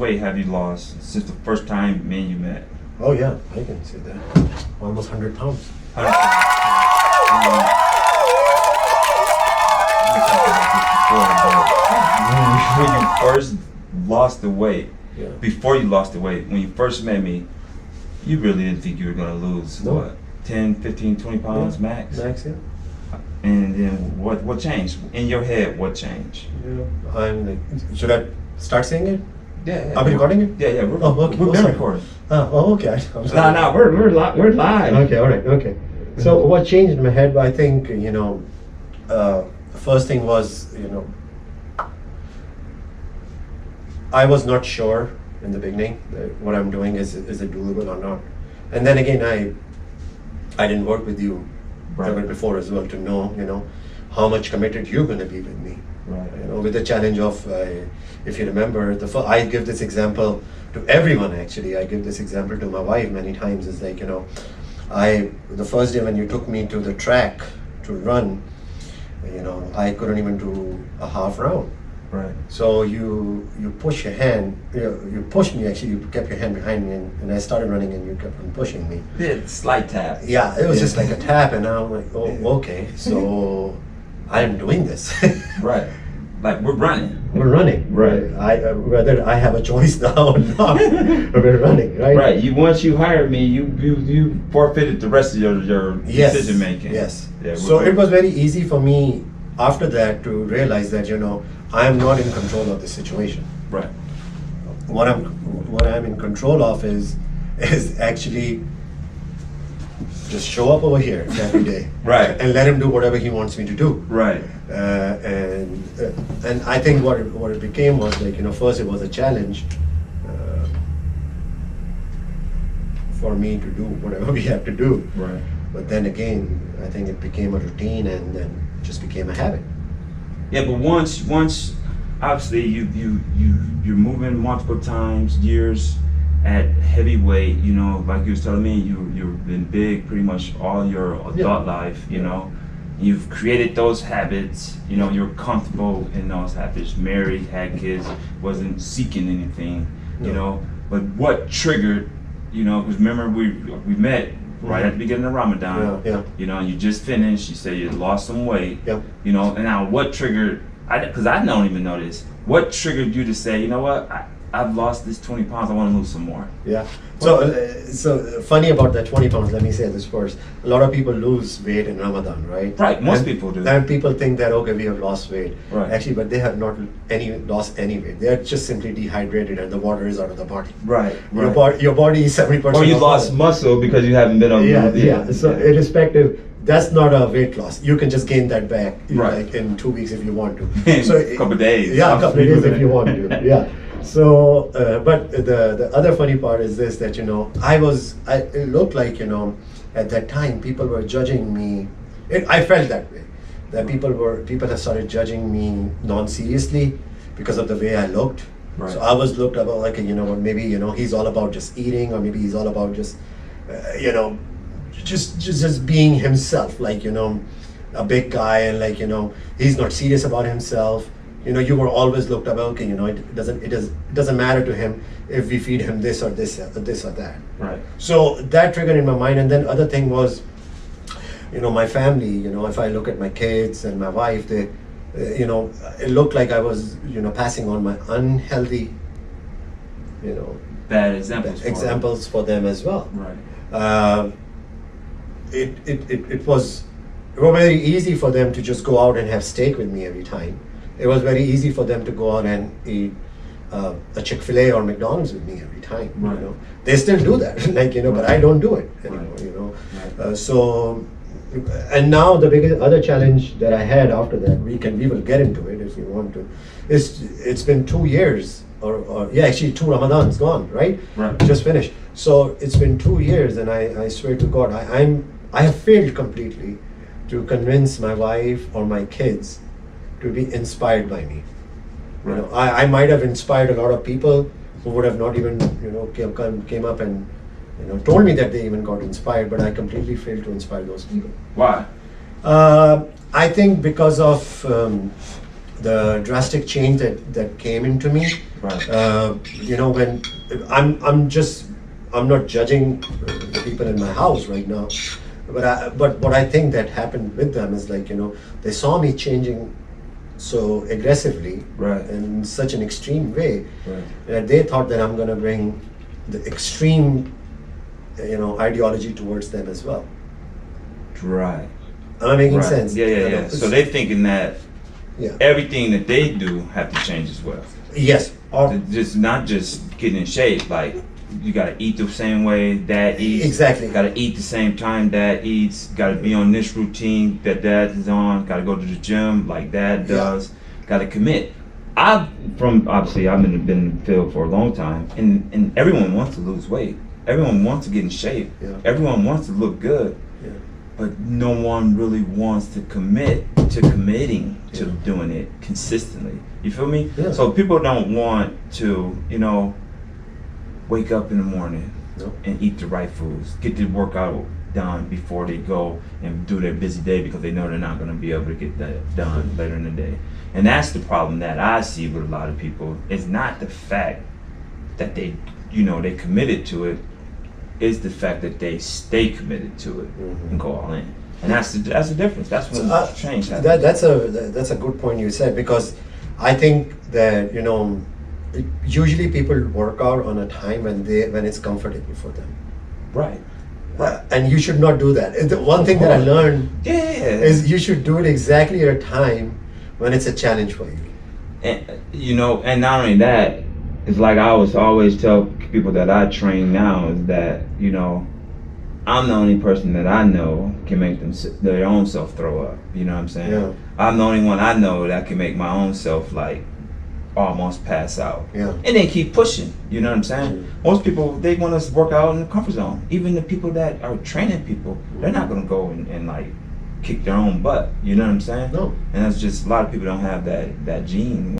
weight have you lost since the first time me and you met? Oh yeah, I can say that. Almost 100 pounds. 100 pounds. When you first lost the weight, Yeah. before you lost the weight, when you first met me, you really didn't think you were gonna lose, No. what, 10, 15, 20 pounds max? Max, yeah. And then what changed? In your head, what changed? Yeah. I'm like, should I start saying it? Yeah. Are we recording it? Yeah, we're, Oh, okay. we're Oh, gonna sorry. record. Okay. No, we're live. Okay, all right, okay. So what changed in my head? I think, the first thing was, I was not sure in the beginning that what I'm doing is it doable or not. And then again, I didn't work with you ever before as well to know, how much committed you're going to be with me. Right. With the challenge of, if you remember, I give this example to everyone actually. I give this example to my wife many times. It's like, the first day when you took me to the track to run, I couldn't even do a half round. Right. So you push your hand, you pushed me actually, you kept your hand behind me and I started running and you kept on pushing me. Yeah, slight tap. Yeah, it was just like a tap and I'm like, oh, okay, so I'm doing this. Right. Like we're running. We're running. Right. Whether I have a choice now or not, we're running, right? Right. Once you hired me, you forfeited the rest of your decision making. Yes. Yeah, so it was very easy for me after that to realize that I am not in control of the situation. Right. What I'm in control of is actually just show up over here every day. Right. And let him do whatever he wants me to do. Right. And I think what it became was like, first it was a challenge for me to do whatever we have to do. Right. But then again, I think it became a routine and then just became a habit. Yeah, but once obviously you're moving multiple times, years at heavy weight, like you was telling me, you've been big pretty much all your adult life, You've created those habits, you're comfortable in those habits, married, had kids, wasn't seeking anything, But what triggered, because remember we met right at the beginning of Ramadan, you just finished, you said you lost some weight, and now what triggered, because I don't even know this, what triggered you to say, what, I've lost this 20 pounds, I want to lose some more? Yeah. So funny about that 20 pounds, let me say this first. A lot of people lose weight in Ramadan, right? Right, most people do. And people think that, okay, we have lost weight. Right. Actually, but they have not lost any weight. They are just simply dehydrated and the water is out of the body. Right. Your body is 70%. Or you lost muscle because you haven't been on So irrespective, that's not a weight loss. You can just gain that back like in 2 weeks if you want to. So a couple of days. Yeah, a couple of days if you want to. Yeah. So, but the other funny part is this, that it looked like at that time people were judging me. I felt that way, that people have started judging me non-seriously because of the way I looked. Right. So I was looked about like maybe he's all about just eating, or maybe he's all about just just being himself, like a big guy, and like he's not serious about himself. You were always looked about, okay, it doesn't matter to him if we feed him this or this or that. Right. So that triggered in my mind, and then other thing was, my family. If I look at my kids and my wife, they, it looked like I was, passing on my unhealthy, bad examples for them as well. Right. It was very easy for them to just go out and have steak with me every time. It was very easy for them to go out and eat a Chick-fil-A or McDonald's with me every time. Right. They still do that, but I don't do it anymore. Right. So, and now the biggest other challenge that I had after that, we will get into it if you want to. It's been 2 years, or actually 2 Ramadans gone, right? Right. Just finished. So it's been 2 years, and I swear to God, I have failed completely to convince my wife or my kids to be inspired by me. Right. I might have inspired a lot of people who would have not even came up and told me that they even got inspired, but I completely failed to inspire those people. Why? I think because of the drastic change that came into me. Right. When I'm not judging the people in my house right now, but what I think that happened with them is like, they saw me changing so aggressively, Right. in such an extreme way, Right. that they thought that I'm gonna bring the extreme, ideology towards them as well. Right. Am I making Right. sense? Yeah. So they're thinking that Yeah. everything that they do have to change as well. Yes. Or Just not just getting in shape. Like you gotta eat the same way Dad eats. Exactly. Gotta eat the same time Dad eats. Gotta be on this routine that Dad is on. Gotta go to the gym like Dad does. Gotta commit. I've been in the field for a long time, and everyone wants to lose weight. Everyone wants to get in shape. Yeah. Everyone wants to look good. Yeah. But no one really wants to committing to Yeah. doing it consistently. You feel me? Yeah. So people don't want to, wake up in the morning No. and eat the right foods, get the workout done before they go and do their busy day because they know they're not going to be able to get that done later in the day. And that's the problem that I see with a lot of people. It's not the fact that they committed to it. Is the fact that they stay committed to it and go all in, and that's the difference. That's when change happens. That's a good point you said, because I think that usually people work out on a time when it's comfortable for them, Right. and you should not do that. The one thing that I learned is you should do it exactly at a time when it's a challenge for you. And and not only that, it's like I always tell people that I train now is that I'm the only person that I know can make their own self throw up. You know what I'm saying? Yeah. I'm the only one I know that can make my own self like almost pass out. Yeah. And then keep pushing. You know what I'm saying? Mm. Most people, they want us to work out in the comfort zone. Even the people that are training people, they're not gonna go and like kick their own butt. You know what I'm saying? No. And that's just a lot of people don't have that gene.